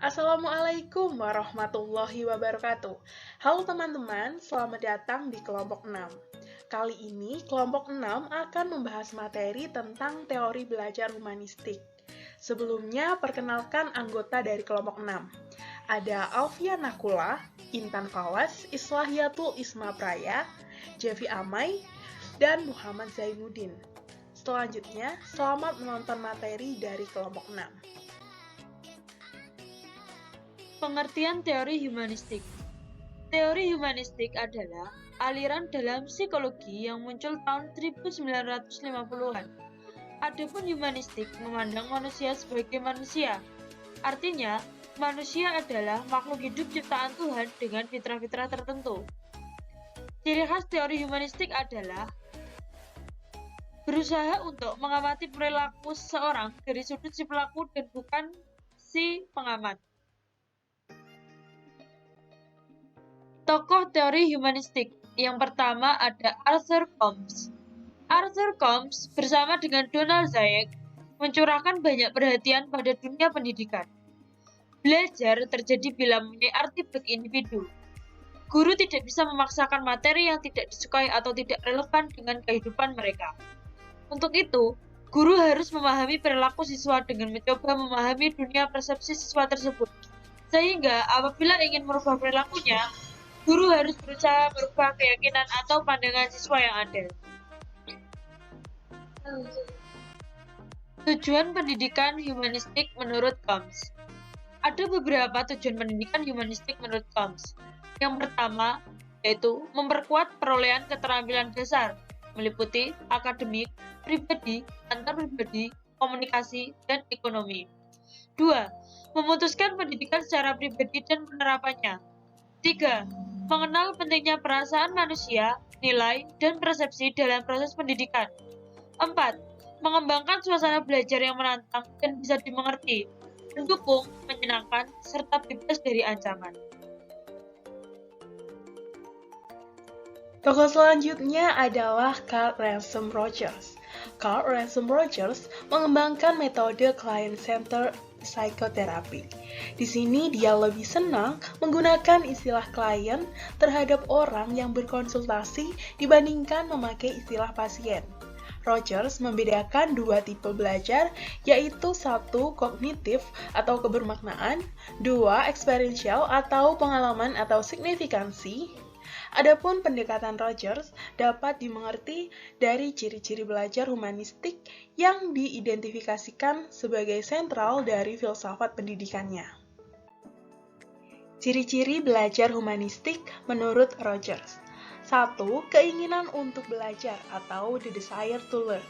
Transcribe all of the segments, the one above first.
Assalamualaikum warahmatullahi wabarakatuh. Halo teman-teman, selamat datang di kelompok 6. Kali ini kelompok 6 akan membahas materi tentang teori belajar humanistik. Sebelumnya, perkenalkan anggota dari kelompok 6. Ada Alfia Nakula, Intan Fawaz, Islahiyatul Isma Praya, Jevi Amai, dan Muhammad Zainuddin. Selanjutnya, selamat menonton materi dari kelompok 6. Pengertian teori humanistik. Teori humanistik adalah aliran dalam psikologi yang muncul tahun 1950-an. Adapun humanistik memandang manusia sebagai manusia. Artinya, manusia adalah makhluk hidup ciptaan Tuhan dengan fitrah-fitrah tertentu. Ciri khas teori humanistik adalah berusaha untuk mengamati perilaku seseorang dari sudut si pelaku dan bukan si pengamat. Tokoh teori humanistik yang pertama ada Arthur Combs. Arthur Combs bersama dengan Donald Zayak mencurahkan banyak perhatian pada dunia pendidikan. Belajar terjadi bila mempunyai arti bagi individu. Guru tidak bisa memaksakan materi yang tidak disukai atau tidak relevan dengan kehidupan mereka. Untuk itu, guru harus memahami perilaku siswa dengan mencoba memahami dunia persepsi siswa tersebut. Sehingga apabila ingin merubah perilakunya, guru harus berusaha merubah keyakinan atau pandangan siswa yang ada. Tujuan pendidikan humanistik menurut Combs. Ada beberapa tujuan pendidikan humanistik menurut Combs. Yang pertama, yaitu memperkuat perolehan keterampilan dasar, meliputi akademik, pribadi, antarpribadi, komunikasi, dan ekonomi. 2. Memutuskan pendidikan secara pribadi dan penerapannya. 3. Mengenal pentingnya perasaan manusia, nilai, dan persepsi dalam proses pendidikan. 4. Mengembangkan suasana belajar yang menantang dan bisa dimengerti, mendukung, menyenangkan, serta bebas dari ancaman. Tokoh selanjutnya adalah Carl Ransom Rogers. Carl Ransom Rogers mengembangkan metode client-centered psychotherapy. Di sini dia lebih senang menggunakan istilah klien terhadap orang yang berkonsultasi dibandingkan memakai istilah pasien. Rogers membedakan dua tipe belajar, yaitu 1. Kognitif atau kebermaknaan, 2. Experiential atau pengalaman atau signifikansi. Adapun pendekatan Rogers dapat dimengerti dari ciri-ciri belajar humanistik yang diidentifikasikan sebagai sentral dari filsafat pendidikannya. Ciri-ciri belajar humanistik menurut Rogers. 1. Keinginan untuk belajar atau the desire to learn.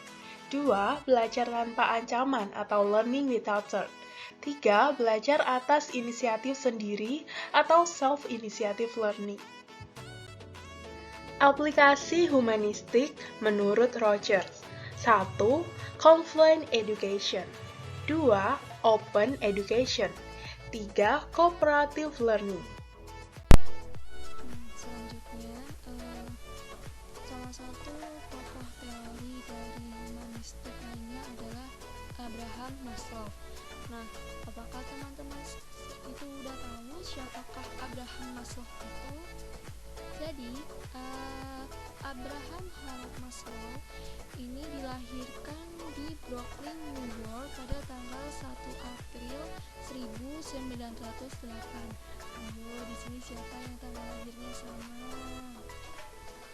2. Belajar tanpa ancaman atau learning without threat. 3. Belajar atas inisiatif sendiri atau self-initiative learning. Aplikasi humanistik menurut Rogers. 1. Confluent education. 2. Open education. 3. Cooperative learning. Selanjutnya, salah satu tokoh teori dari humanistik lainnya adalah Abraham Maslow. Nah, apakah teman-teman itu udah tahu siapakah Abraham Maslow itu? Jadi, Abraham Harold Maslow ini dilahirkan di Brooklyn, New York pada tanggal 1 April 1908. Ayo, di sini siapa yang tanggal lahirnya sama?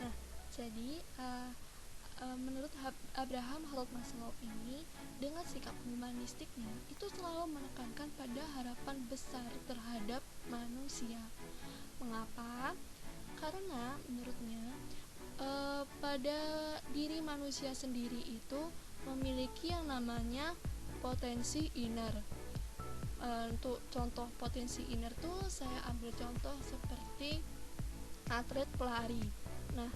Nah, jadi menurut Abraham Harold Maslow ini, dengan sikap humanistiknya itu selalu menekankan pada harapan besar terhadap manusia. Mengapa? Karena menurutnya pada diri manusia sendiri itu memiliki yang namanya potensi inner. Untuk contoh potensi inner tuh saya ambil contoh seperti atlet pelari. Nah,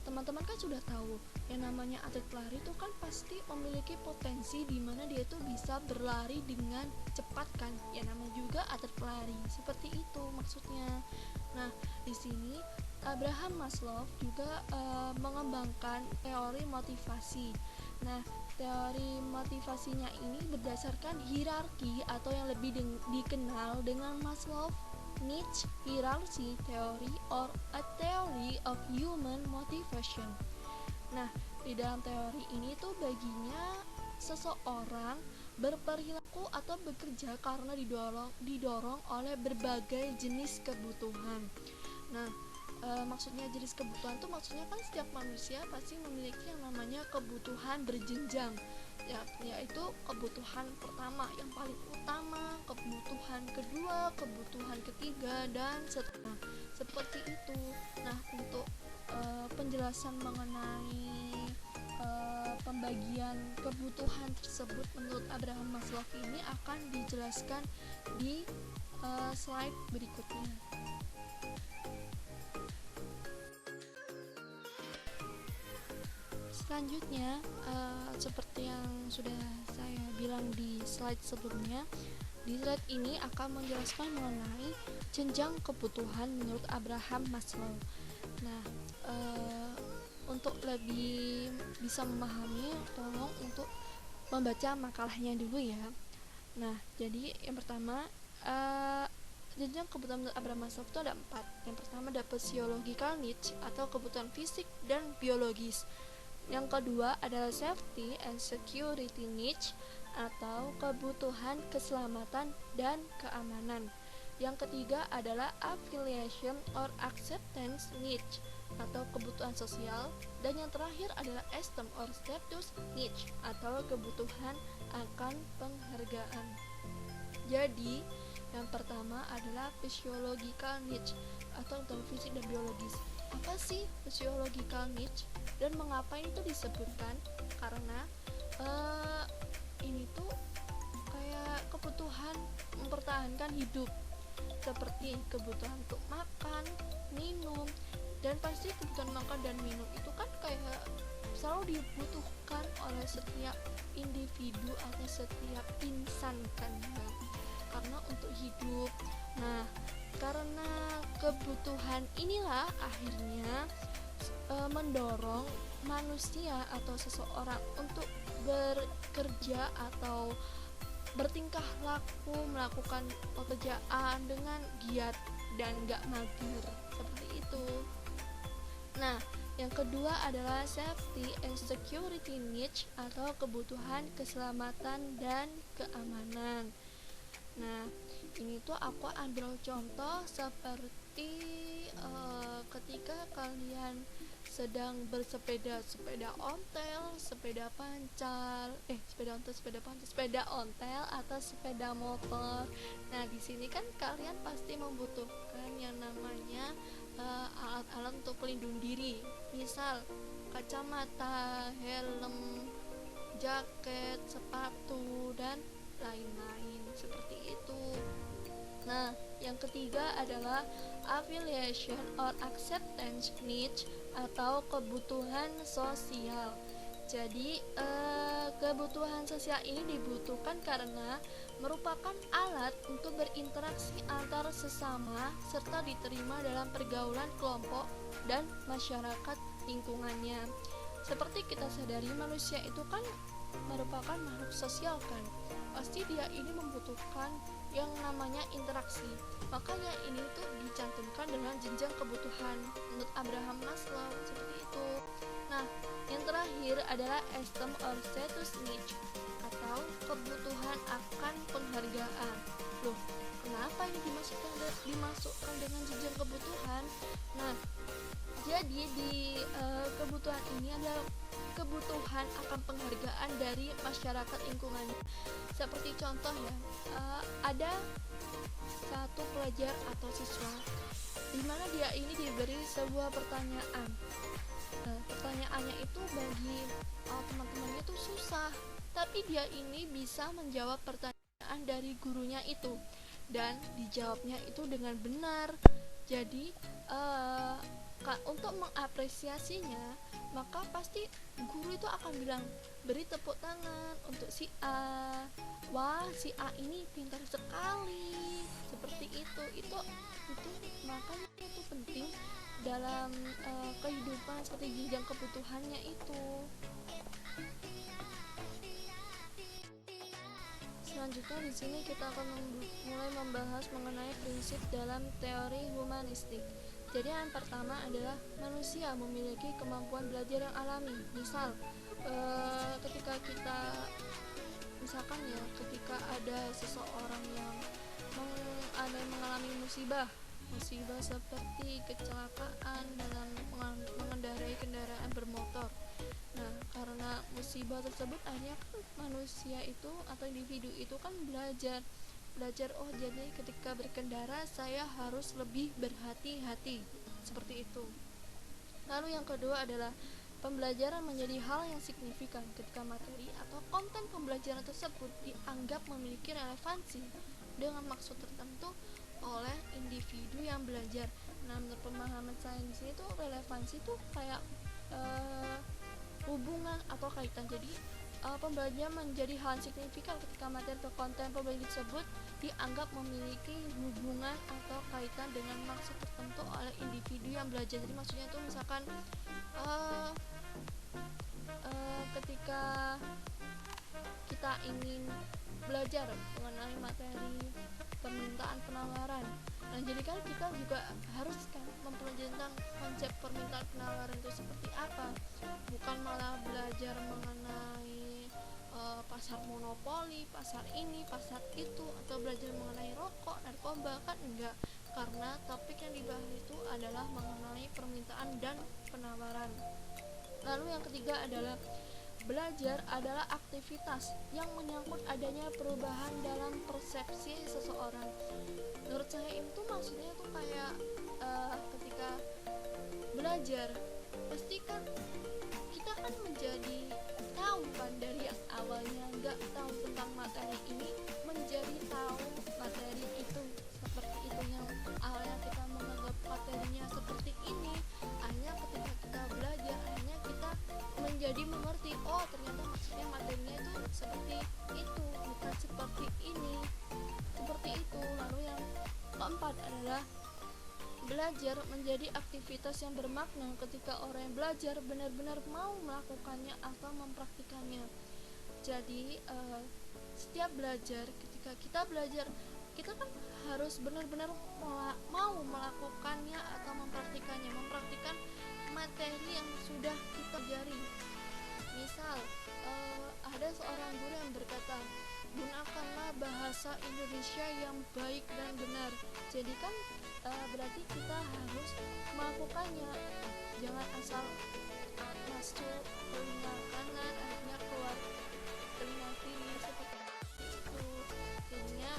teman-teman kan sudah tahu yang namanya atlet pelari itu kan pasti memiliki potensi di mana dia tuh bisa berlari dengan cepat kan. Ya namanya juga atlet pelari. Seperti itu maksudnya. Nah, di sini Abraham Maslow juga mengembangkan teori motivasi. Nah, teori motivasinya ini berdasarkan hierarki atau yang lebih dikenal dengan Maslow Niche hierarchy theory or a theory of human motivation. Nah, di dalam teori ini tuh baginya seseorang berperilaku atau bekerja karena didorong oleh berbagai jenis kebutuhan. Nah, maksudnya jenis kebutuhan tuh maksudnya kan setiap manusia pasti memiliki yang namanya kebutuhan berjenjang, yaitu kebutuhan pertama yang paling utama, kebutuhan kedua, kebutuhan ketiga, dan seterusnya seperti itu. Nah, untuk penjelasan mengenai pembagian kebutuhan tersebut menurut Abraham Maslow ini akan dijelaskan di slide berikutnya. Selanjutnya, seperti yang sudah saya bilang di slide sebelumnya, di slide ini akan menjelaskan mengenai jenjang kebutuhan menurut Abraham Maslow. Nah, untuk lebih bisa memahami, tolong untuk membaca makalahnya dulu ya. Nah, jadi yang pertama, jenjang kebutuhan menurut Abraham Maslow itu ada 4. Yang pertama ada physiological needs atau kebutuhan fisik dan biologis. Yang kedua adalah safety and security needs atau kebutuhan keselamatan dan keamanan. Yang ketiga adalah affiliation or acceptance needs atau kebutuhan sosial. Dan yang terakhir adalah esteem or status needs atau kebutuhan akan penghargaan. Jadi, yang pertama adalah physiological needs atau kebutuhan fisik dan biologis. Apa sih physiological needs dan mengapa ini tuh disebutkan? Karena ini tuh kayak kebutuhan mempertahankan hidup, seperti kebutuhan untuk makan, minum, dan pasti kebutuhan makan dan minum itu kan kayak selalu dibutuhkan oleh setiap individu atau setiap insan kan ya, karena untuk hidup. Nah, karena kebutuhan inilah akhirnya mendorong manusia atau seseorang untuk bekerja atau bertingkah laku, melakukan pekerjaan dengan giat dan gak mager, seperti itu. Nah, yang kedua adalah safety and security needs atau kebutuhan keselamatan dan keamanan. Nah, ini tuh aku ambil contoh seperti ketika kalian sedang bersepeda, sepeda ontel, sepeda ontel atau sepeda motor. Nah, di sini kan kalian pasti membutuhkan yang namanya alat-alat untuk pelindung diri, misal kacamata, helm, jaket, sepatu, dan lain-lain seperti itu. Nah, yang ketiga adalah affiliation or acceptance needs atau kebutuhan sosial. Jadi kebutuhan sosial ini dibutuhkan karena merupakan alat untuk berinteraksi antar sesama serta diterima dalam pergaulan kelompok dan masyarakat lingkungannya. Seperti kita sadari, manusia itu kan merupakan makhluk sosial kan, pasti dia ini membutuhkan yang namanya interaksi. Makanya ini tuh dicantumkan dengan jenjang kebutuhan menurut Abraham Maslow seperti itu. Nah, yang terakhir adalah esteem or status needs atau kebutuhan akan penghargaan. Loh, kenapa ini dimasukkan dengan jenjang kebutuhan? Nah, jadi di kebutuhan ini ada kebutuhan akan penghargaan dari masyarakat lingkungan. Seperti contoh ya, ada satu pelajar atau siswa di mana dia ini diberi sebuah pertanyaan. Pertanyaannya itu bagi teman-temannya itu susah, tapi dia ini bisa menjawab pertanyaan dari gurunya itu dan dijawabnya itu dengan benar. Jadi untuk mengapresiasinya, maka pasti guru itu akan bilang, beri tepuk tangan untuk si A. Wah, si A ini pintar sekali. Seperti itu makanya itu penting dalam kehidupan seperti jenjang kebutuhannya itu. Selanjutnya di sini kita akan mulai membahas mengenai prinsip dalam teori humanistik. Jadi yang pertama adalah manusia memiliki kemampuan belajar yang alami. Misal, ketika kita misalkan ya, ketika ada seseorang yang mengalami musibah seperti kecelakaan dalam mengendarai kendaraan bermotor. Nah, karena musibah tersebut akhirnya kan manusia itu atau individu itu kan belajar oh jadi ketika berkendara saya harus lebih berhati-hati, seperti itu. Lalu yang kedua adalah pembelajaran menjadi hal yang signifikan ketika materi atau konten pembelajaran tersebut dianggap memiliki relevansi dengan maksud tertentu oleh individu yang belajar. Nah, menurut pemahaman saya di sini tuh relevansi tuh kayak hubungan atau kaitan. Jadi pembelajaran menjadi hal yang signifikan ketika materi atau konten pembelajaran tersebut dianggap memiliki hubungan atau kaitan dengan maksud tertentu oleh individu yang belajar. Jadi maksudnya itu misalkan ketika kita ingin belajar mengenai materi permintaan penawaran, nah jadi kan kita juga harus kan mempelajari tentang konsep permintaan penawaran itu seperti apa, bukan malah belajar mengenai pasar monopoli, pasar ini, pasar itu, atau belajar mengenai rokok, narkoba, kan enggak, karena topik yang dibahas itu adalah mengenai permintaan dan penawaran. Lalu yang ketiga adalah belajar adalah aktivitas yang menyangkut adanya perubahan dalam persepsi seseorang. Menurut saya itu maksudnya tuh kayak ketika belajar pasti kan kita kan menjadi tahu kan dari yang awalnya nggak tahu tentang materi ini menjadi tahu materi itu seperti itu, yang awalnya kita menganggap materinya seperti ini, akhirnya ketika kita belajar akhirnya kita menjadi mengerti, oh ternyata maksudnya materinya itu seperti itu, bukan seperti ini, seperti itu. Lalu yang keempat adalah belajar menjadi aktivitas yang bermakna ketika orang yang belajar benar-benar mau melakukannya atau mempraktikannya. Jadi setiap belajar, ketika kita belajar, kita kan harus benar-benar mau melakukannya atau mempraktikan materi yang sudah kita pelajari. Misal ada seorang guru yang berkata, gunakanlah bahasa Indonesia yang baik dan benar. Jadi kan berarti kita harus melakukannya, jangan asal masuk telinga kanan akhirnya keluar telinga kiri seperti itu. Jadinya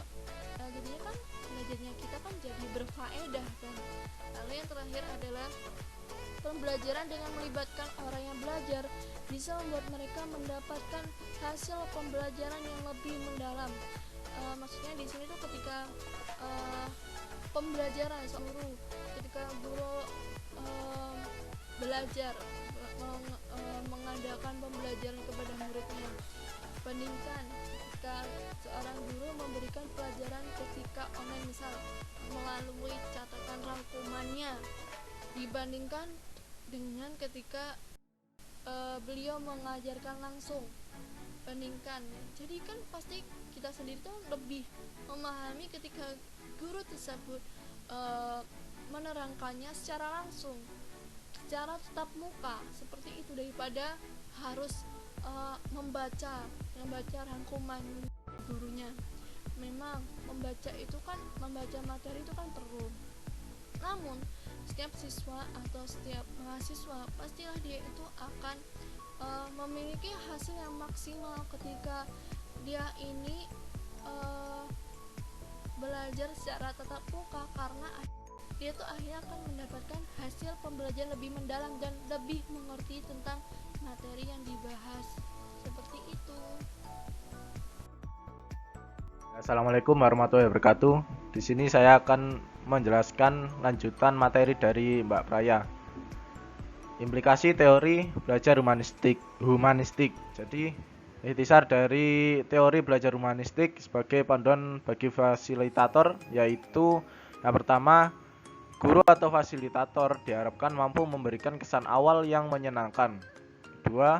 kan belajarnya kita kan jadi berfaedah kan. Lalu yang terakhir adalah pembelajaran dengan melibatkan orang yang belajar bisa membuat mereka mendapatkan hasil pembelajaran yang lebih mendalam. Maksudnya di sini tuh ketika pembelajaran guru, ketika guru belajar mengadakan pembelajaran kepada muridnya, bandingkan ketika seorang guru memberikan pelajaran ketika online, misal melalui catatan rangkumannya, dibandingkan dengan ketika beliau mengajarkan langsung, bandingkan. Jadi kan pasti kita sendiri tuh lebih memahami ketika guru tersebut menerangkannya secara langsung, secara tatap muka seperti itu, daripada harus membaca rangkuman gurunya. Memang membaca materi itu kan perlu, namun setiap siswa atau setiap mahasiswa pastilah dia itu akan memiliki hasil yang maksimal ketika dia ini belajar secara tatap muka, karena dia tuh akhirnya akan mendapatkan hasil pembelajaran lebih mendalam dan lebih mengerti tentang materi yang dibahas, seperti itu. Assalamualaikum warahmatullahi wabarakatuh. Di sini saya akan menjelaskan lanjutan materi dari Mbak Praya. Implikasi teori belajar humanistik. Jadi, intisar dari teori belajar humanistik sebagai panduan bagi fasilitator, yaitu yang pertama, guru atau fasilitator diharapkan mampu memberikan kesan awal yang menyenangkan. Kedua,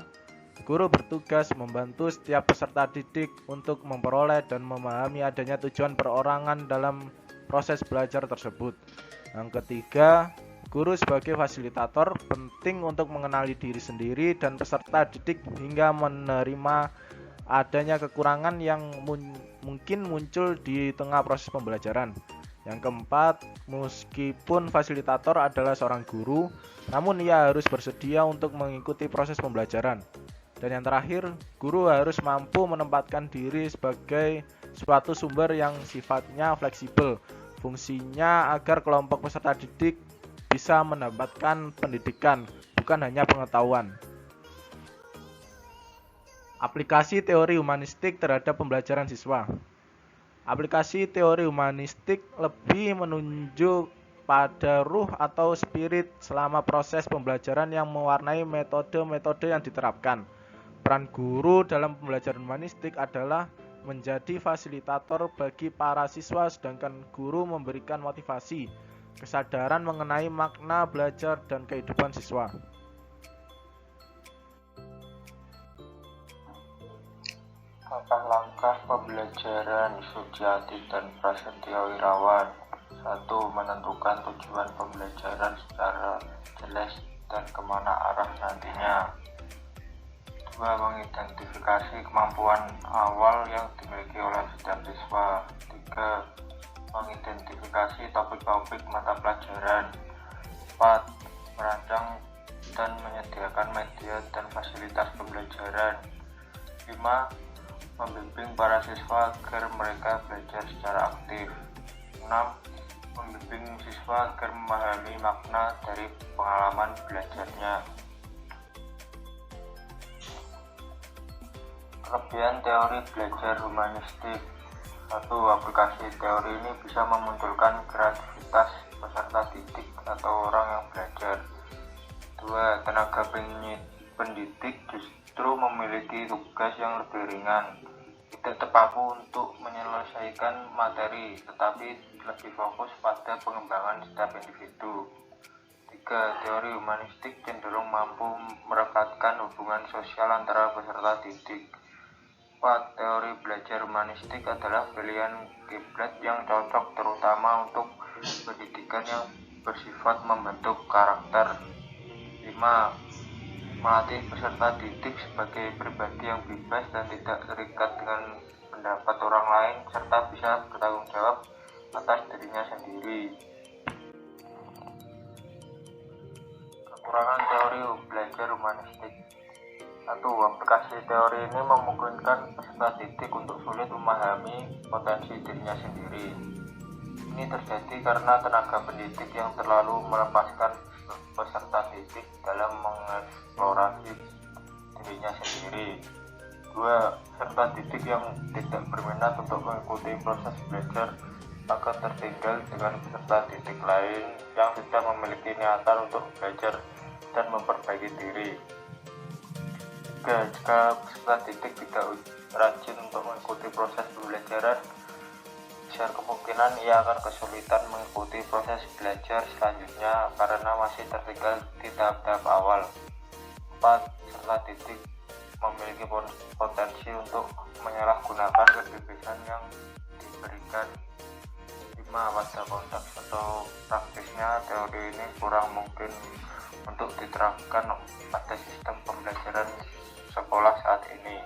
Guru bertugas membantu setiap peserta didik untuk memperoleh dan memahami adanya tujuan perorangan dalam proses belajar tersebut. Yang ketiga, guru sebagai fasilitator penting untuk mengenali diri sendiri dan peserta didik hingga menerima adanya kekurangan yang mungkin muncul di tengah proses pembelajaran. Yang keempat, meskipun fasilitator adalah seorang guru, namun ia harus bersedia untuk mengikuti proses pembelajaran. Dan yang terakhir, guru harus mampu menempatkan diri sebagai suatu sumber yang sifatnya fleksibel. Fungsinya agar kelompok peserta didik bisa mendapatkan pendidikan, bukan hanya pengetahuan. Aplikasi teori humanistik terhadap pembelajaran siswa. Aplikasi teori humanistik lebih menunjuk pada ruh atau spirit selama proses pembelajaran yang mewarnai metode-metode yang diterapkan. Peran guru dalam pembelajaran humanistik adalah menjadi fasilitator bagi para siswa, sedangkan guru memberikan motivasi, kesadaran mengenai makna belajar dan kehidupan siswa. Langkah-langkah pembelajaran Suciati dan Prasetyo Irawan. 1. Menentukan tujuan pembelajaran secara jelas dan kemana arah nantinya. 2. Mengidentifikasi kemampuan awal yang dimiliki oleh setiap siswa. 3. Mengidentifikasi topik-topik mata pelajaran. 4. Merancang dan menyediakan media dan fasilitas pembelajaran. 5. Membimbing para siswa agar mereka belajar secara aktif. 6. Membimbing siswa agar memahami makna dari pengalaman belajarnya. Kelebihan teori belajar humanistik. 1. Aplikasi teori ini bisa memunculkan kreativitas peserta didik atau orang yang belajar. 2. Tenaga pendidik justru memiliki tugas yang lebih ringan, tidak terpaku untuk menyelesaikan materi, tetapi lebih fokus pada pengembangan setiap individu. 3. Teori humanistik cenderung mampu merekatkan hubungan sosial antara peserta didik. 4. Teori belajar humanistik adalah pilihan kiblat yang cocok terutama untuk pendidikan yang bersifat membentuk karakter. 5. Melatih peserta didik sebagai pribadi yang bebas dan tidak terikat dengan pendapat orang lain, serta bisa bertanggung jawab atas dirinya sendiri. Kekurangan teori belajar humanistik. 1. Aplikasi teori ini memungkinkan peserta didik untuk sulit memahami potensi dirinya sendiri. Ini terjadi karena tenaga pendidik yang terlalu melepaskan peserta didik dalam mengeksplorasi dirinya sendiri. 2. Peserta didik yang tidak berminat untuk mengikuti proses belajar akan tertinggal dengan peserta didik lain yang sudah memiliki niatan untuk belajar dan memperbaiki diri. 3. Jika peserta didik tidak rajin untuk mengikuti proses pembelajaran, besar kemungkinan ia akan kesulitan mengikuti proses belajar selanjutnya karena masih tertinggal di tahap-tahap awal. 4. Peserta didik memiliki potensi untuk menyalahgunakan kebebasan yang diberikan. 5. Pada konteks atau praktisnya, teori ini kurang mungkin untuk diterapkan pada sistem pembelajaran sekolah saat ini.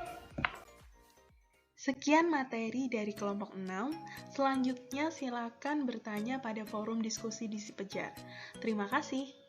Sekian materi dari kelompok 6. Selanjutnya silakan bertanya pada forum diskusi di Si Pejar. Terima kasih.